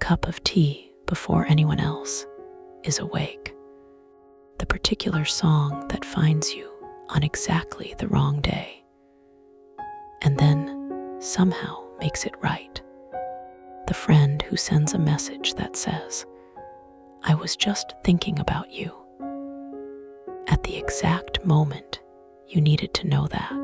cup of tea before anyone else is awake, the particular song that finds you on exactly the wrong day, and then somehow makes it right. The friend who sends a message that says, "I was just thinking about you," at the exact moment you needed to know that.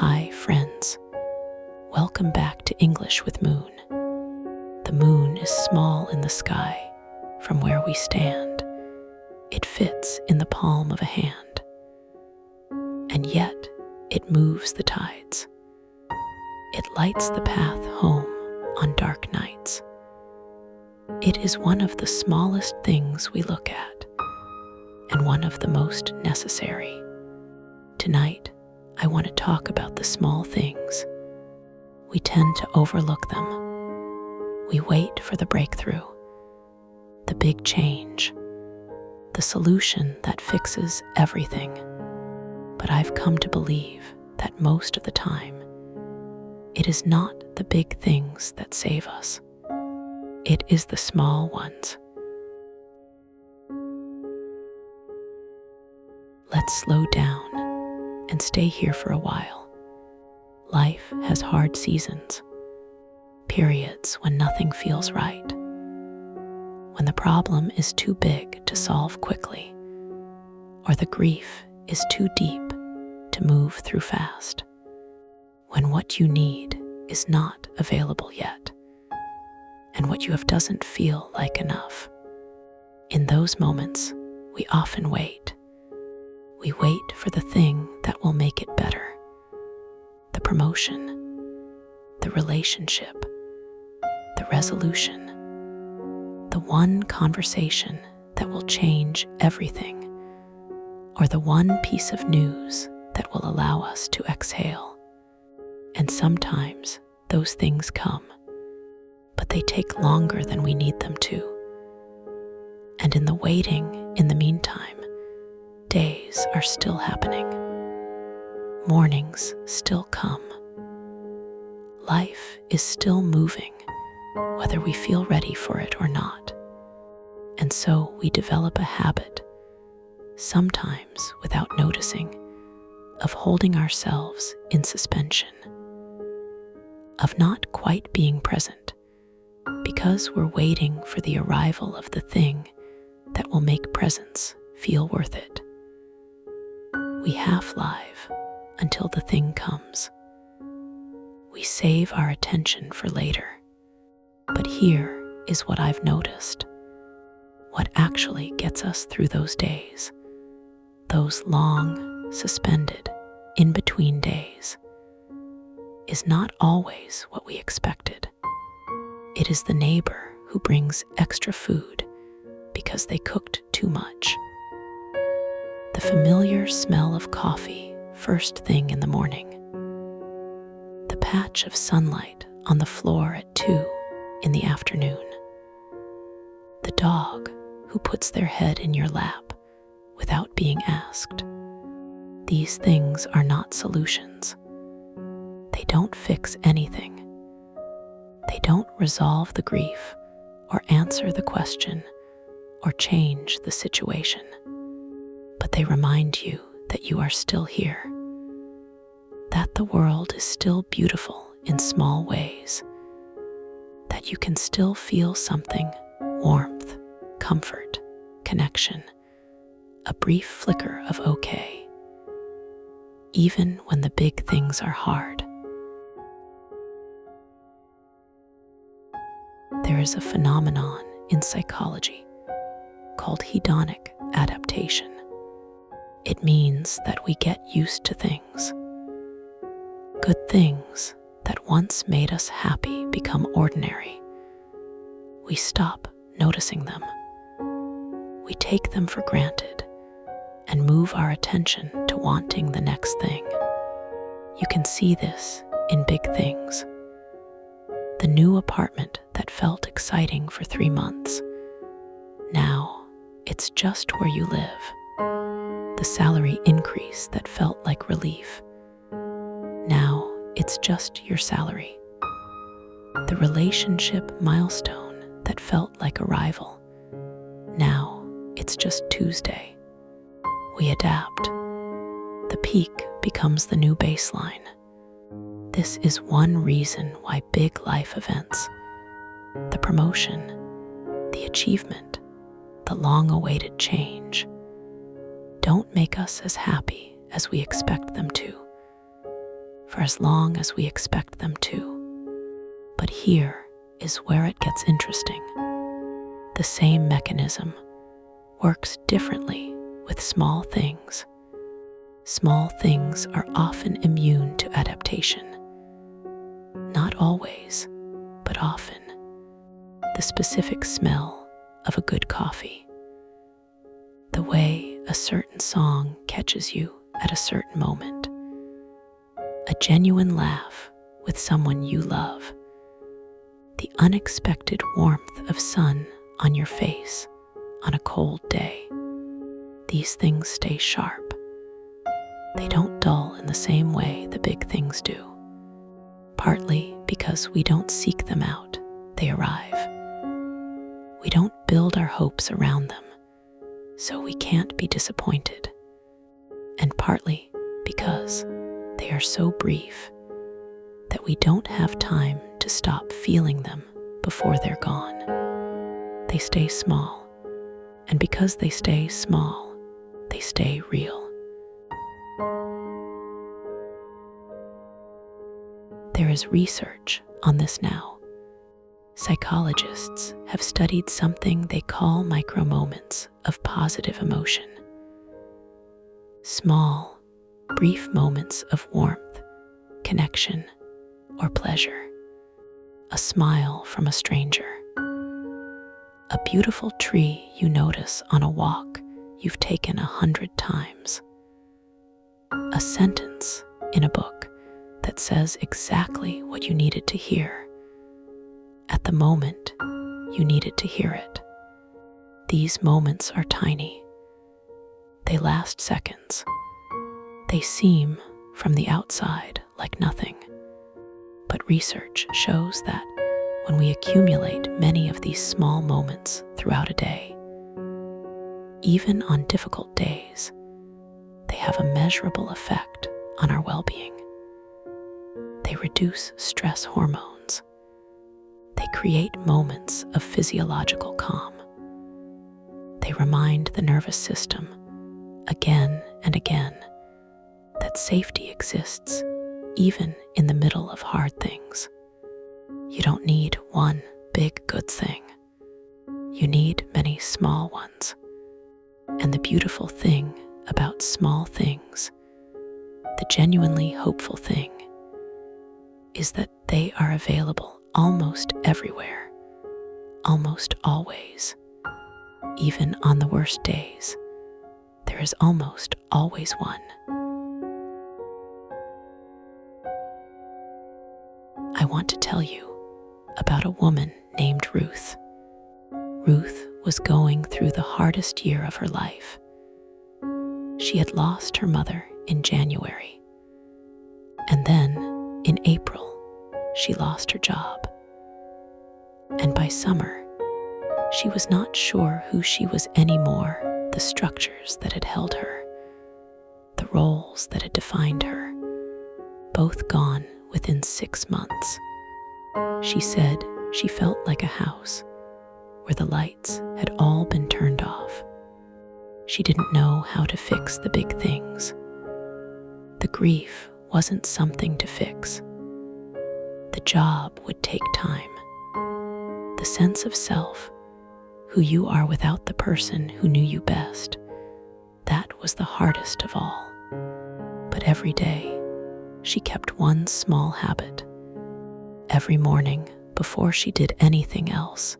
Hi, friends. Welcome back to English with Moon. The moon is small in the sky from where we stand. It fits in the palm of a hand. And yet, it moves the tides. It lights the path home on dark nights. It is one of the smallest things we look at, and one of the most necessary. Tonight, I want to talk about the small things. We tend to overlook them. We wait for the breakthrough, the big change, the solution that fixes everything. But I've come to believe that most of the time, it is not the big things that save us. It is the small ones. Let's slow down and stay here for a while. Life has hard seasons, periods when nothing feels right, when the problem is too big to solve quickly, or the grief is too deep to move through fast, when what you need is not available yet, and what you have doesn't feel like enough. In those moments, we often wait. We wait for the thing that will make it better. The promotion, the relationship, the resolution, the one conversation that will change everything, or the one piece of news that will allow us to exhale. And sometimes those things come, but they take longer than we need them to. And in the waiting, in the meantime, days are still happening. Mornings still come. Life is still moving, whether we feel ready for it or not. And so we develop a habit, sometimes without noticing, of holding ourselves in suspension, of not quite being present, because we're waiting for the arrival of the thing that will make presence feel worth it. We half live until the thing comes. We save our attention for later. But here is what I've noticed. What actually gets us through those days, those long, suspended, in-between days, is not always what we expected. It is the neighbor who brings extra food because they cooked too much. The familiar smell of coffee first thing in the morning. The patch of sunlight on the floor at 2 in the afternoon. The dog who puts their head in your lap without being asked. These things are not solutions. They don't fix anything. They don't resolve the grief or answer the question or change the situation. But they remind you that you are still here, that the world is still beautiful in small ways, that you can still feel something, warmth, comfort, connection, a brief flicker of okay, even when the big things are hard. There is a phenomenon in psychology called hedonic adaptation. It means that we get used to things. Good things that once made us happy become ordinary. We stop noticing them. We take them for granted and move our attention to wanting the next thing. You can see this in big things. The new apartment that felt exciting for 3 months. Now, it's just where you live. The salary increase that felt like relief. Now, it's it's just your salary. The relationship milestone that felt like a rival, now it's just Tuesday. We adapt. The peak becomes the new baseline. This is one reason why big life events, the promotion, the achievement, the long-awaited change, don't make us as happy as we expect them to, for as long as we expect them to. But here is where it gets interesting. The same mechanism works differently with small things. Small things are often immune to adaptation. Not always, but often. The specific smell of a good coffee. The way a certain song catches you at a certain moment. A genuine laugh with someone you love. The unexpected warmth of sun on your face on a cold day. These things stay sharp. They don't dull in the same way the big things do. Partly because we don't seek them out, they arrive. We don't build our hopes around them, so we can't be disappointed. And partly because they are so brief that we don't have time to stop feeling them before they're gone. They stay small, and because they stay small, they stay real. There is research on this now. Psychologists have studied something they call micro-moments of positive emotion. Small, brief moments of warmth, connection, or pleasure. A smile from a stranger. A beautiful tree you notice on a walk you've taken 100 times. A sentence in a book that says exactly what you needed to hear. At the moment, you needed to hear it. These moments are tiny. They last seconds. They seem, from the outside, like nothing. But research shows that when we accumulate many of these small moments throughout a day, even on difficult days, they have a measurable effect on our well-being. They reduce stress hormones. They create moments of physiological calm. They remind the nervous system, again and again, that safety exists even in the middle of hard things. You don't need one big good thing. You need many small ones. And the beautiful thing about small things, the genuinely hopeful thing, is that they are available almost everywhere, almost always. Even on the worst days, there is almost always one. I want to tell you about a woman named Ruth. Ruth was going through the hardest year of her life. She had lost her mother in January, and then in April, she lost her job. And by summer, she was not sure who she was anymore. The structures that had held her, the roles that had defined her, both gone within 6 months. She said she felt like a house where the lights had all been turned off. She didn't know how to fix the big things. The grief wasn't something to fix. The job would take time. The sense of self, who you are without the person who knew you best, that was the hardest of all. But every day, she kept one small habit. Every morning, before she did anything else,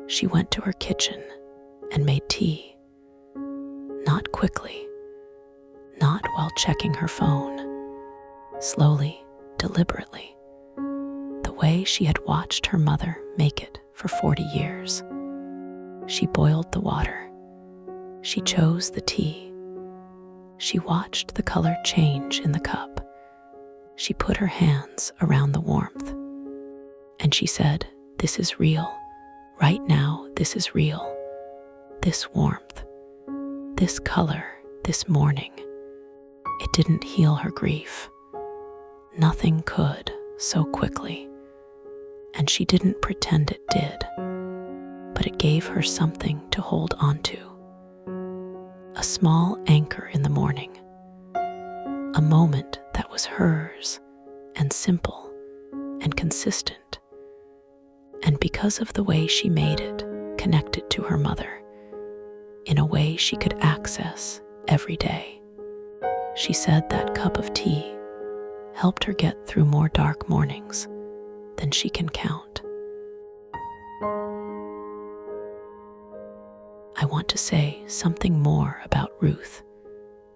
she went to her kitchen and made tea. Not quickly, not while checking her phone. Slowly, deliberately, the way she had watched her mother make it for 40 years. She boiled the water. She chose the tea. She watched the color change in the cup. She put her hands around the warmth, and she said, "This is real. Right now, this is real. This warmth, this color, this morning." It didn't heal her grief. Nothing could so quickly, and she didn't pretend it did, but it gave her something to hold onto. A small anchor in the morning, a moment that was hers and simple and consistent, and because of the way she made it, connected to her mother in a way she could access every day. She said that cup of tea helped her get through more dark mornings than she can count. I want to say something more about Ruth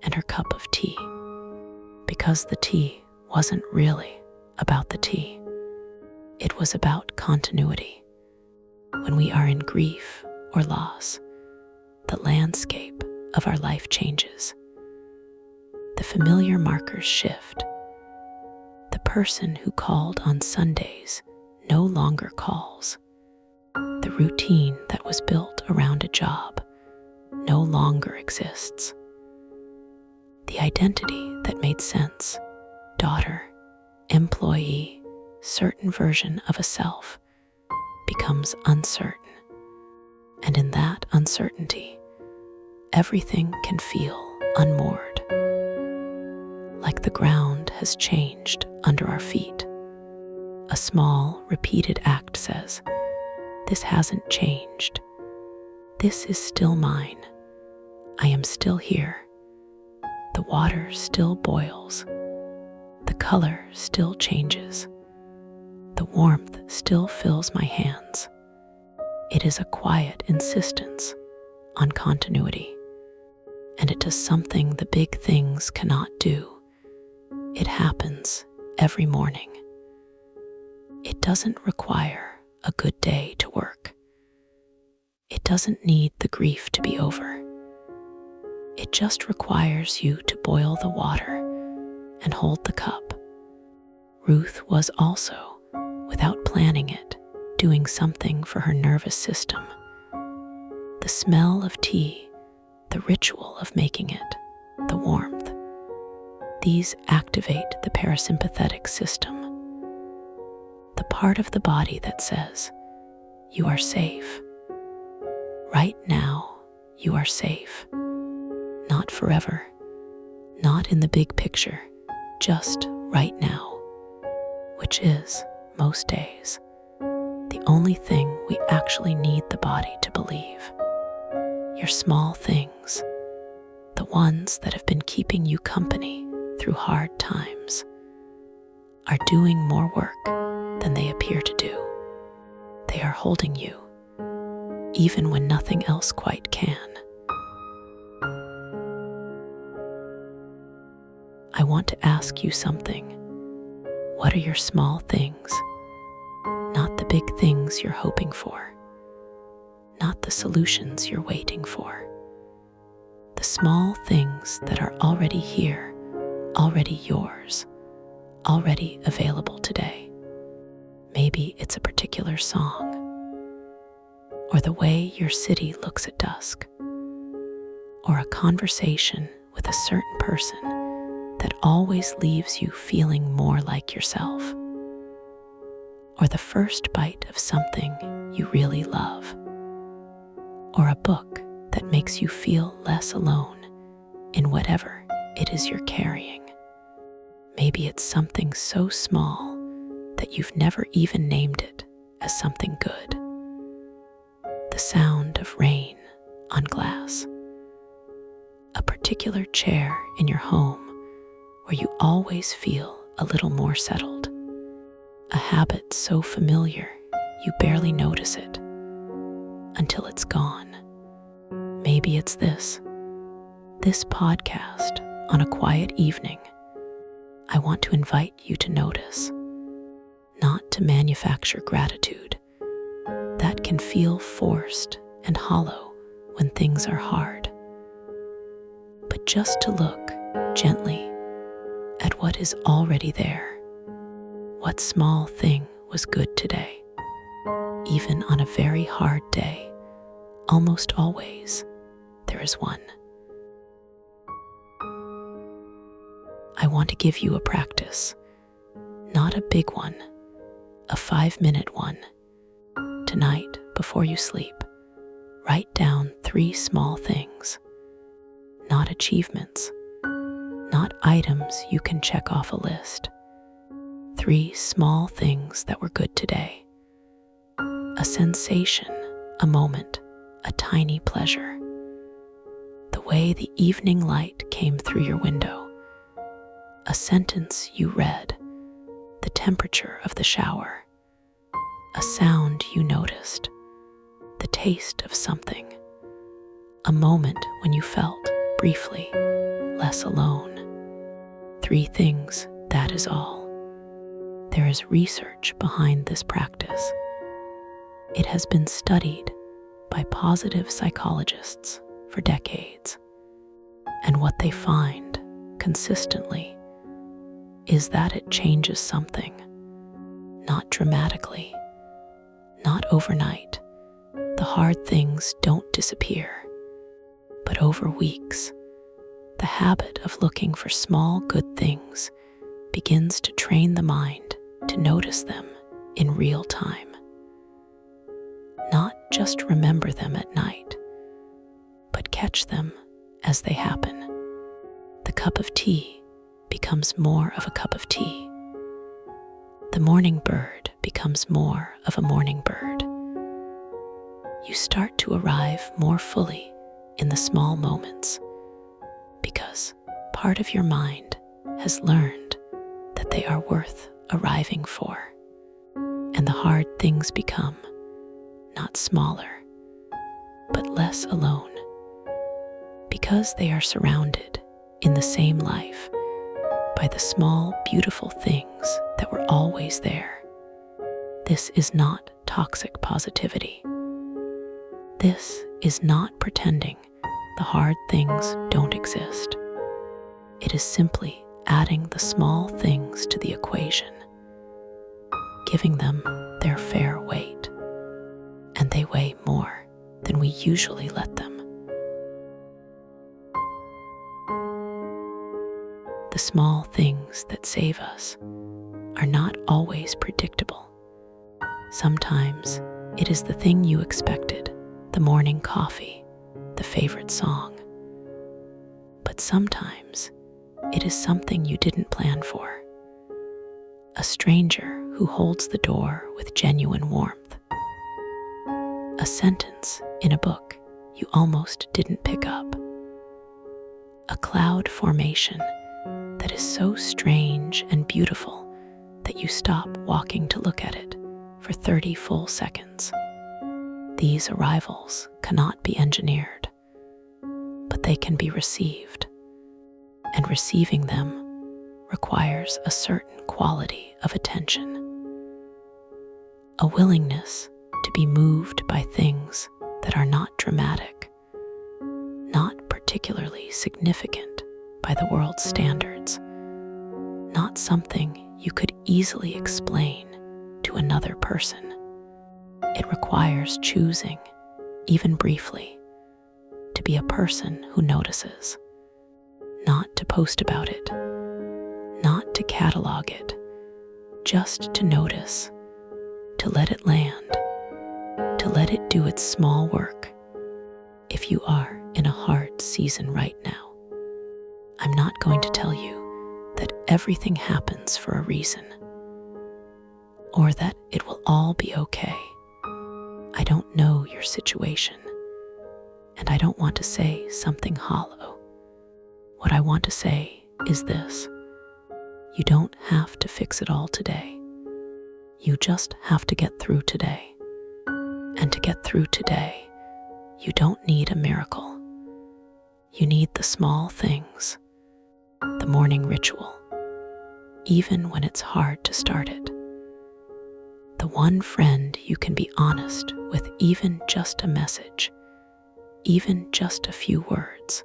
and her cup of tea, because the tea wasn't really about the tea. It was about continuity. When we are in grief or loss, the landscape of our life changes. The familiar markers shift. The person who called on Sundays no longer calls. The routine that was built around a job no longer exists. The identity that made sense, daughter, employee, certain version of a self, becomes uncertain. And in that uncertainty, everything can feel unmoored. Like the ground has changed under our feet. A small, repeated act says, "This hasn't changed. This is still mine. I am still here. The water still boils. The color still changes. The warmth still fills my hands." It is a quiet insistence on continuity, and it does something the big things cannot do. It happens every morning. It doesn't require a good day to work. It doesn't need the grief to be over. It just requires you to boil the water and hold the cup. Ruth was also, without planning it, doing something for her nervous system. The smell of tea, the ritual of making it, the warmth, these activate the parasympathetic system, the part of the body that says, "You are safe. Right now, you are safe. Not forever, not in the big picture, just right now," which is, most days, the only thing we actually need the body to believe. Your small things, the ones that have been keeping you company through hard times, are doing more work than they appear to do. They are holding you, even when nothing else quite can. I want to ask you something. What are your small things? Not the big things you're hoping for, not the solutions you're waiting for. The small things that are already here, already yours, already available today. Maybe it's a particular song, or the way your city looks at dusk, or a conversation with a certain person that always leaves you feeling more like yourself, or the first bite of something you really love, or a book that makes you feel less alone in whatever it is you're carrying. Maybe it's something so small that you've never even named it as something good. The sound of rain on glass, a particular chair in your home where you always feel a little more settled, a habit so familiar you barely notice it until it's gone. Maybe it's this podcast on a quiet evening. I want to invite you to notice, not to manufacture gratitude. That can feel forced and hollow when things are hard, but just to look gently at what is already there. What small thing was good today? Even on a very hard day, almost always, there is one. I want to give you a practice, not a big one, a 5-minute one. Tonight, before you sleep, write down 3 small things, not achievements, not items you can check off a list. 3 small things that were good today. A sensation, a moment, a tiny pleasure. The way the evening light came through your window. A sentence you read, the temperature of the shower, a sound you noticed, the taste of something, a moment when you felt, briefly, less alone. 3 things, that is all. There is research behind this practice. It has been studied by positive psychologists for decades, and what they find consistently is that it changes something, not dramatically, not overnight. The hard things don't disappear, but over weeks, the habit of looking for small good things begins to train the mind to notice them in real time. Not just remember them at night, but catch them as they happen. The cup of tea becomes more of a cup of tea. The morning bird becomes more of a morning bird. You start to arrive more fully in the small moments because part of your mind has learned that they are worth arriving for. And the hard things become not smaller, but less alone, because they are surrounded in the same life by the small, beautiful things that were always there. This is not toxic positivity. This is not pretending the hard things don't exist. It is simply adding the small things to the equation, giving them their fair weight, and they weigh more than we usually let them. The small things that save us are not always predictable. Sometimes it is the thing you expected, the morning coffee, the favorite song. But sometimes it is something you didn't plan for. A stranger who holds the door with genuine warmth. A sentence in a book you almost didn't pick up. A cloud formation that is so strange and beautiful that you stop walking to look at it for 30 full seconds. These arrivals cannot be engineered, but they can be received, and receiving them requires a certain quality of attention. A willingness to be moved by things that are not dramatic, not particularly significant by the world's standards, not something you could easily explain to another person. It requires choosing, even briefly, to be a person who notices, not to post about it, not to catalog it, just to notice, to let it land, to let it do its small work. If you are in a hard season right now, I'm not going to tell you that everything happens for a reason, or that it will all be okay. I don't know your situation, and I don't want to say something hollow. What I want to say is this: you don't have to fix it all today. You just have to get through today. And to get through today, you don't need a miracle. You need the small things, the morning ritual, even when it's hard to start it. The one friend you can be honest with, even just a message, even just a few words.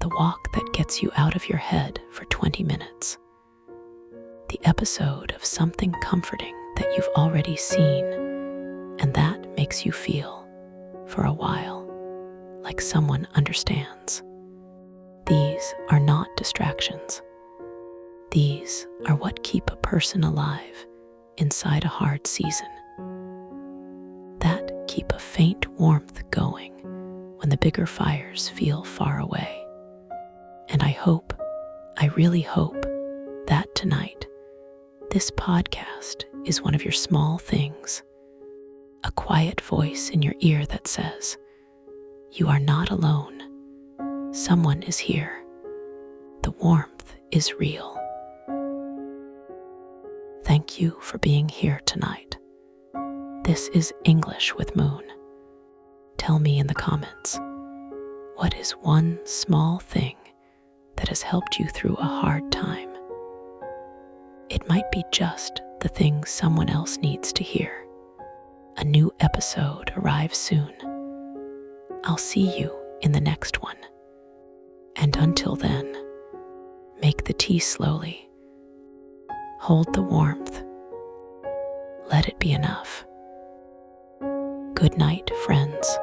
the walk that gets you out of your head for 20 minutes. The episode of something comforting that you've already seen, and that makes you feel, for a while, like someone understands. These are not distractions. These are what keep a person alive inside a hard season, that keep a faint warmth going when the bigger fires feel far away. And I really hope that tonight, this podcast is one of your small things, a quiet voice in your ear that says, "You are not alone. Someone is here. The warmth is real." Thank you for being here tonight. This is English with Moon. Tell me in the comments, what is one small thing that has helped you through a hard time? It might be just the thing someone else needs to hear. A new episode arrives soon. I'll see you in the next one. And until then, make the tea slowly. Hold the warmth. Let it be enough. Good night, friends.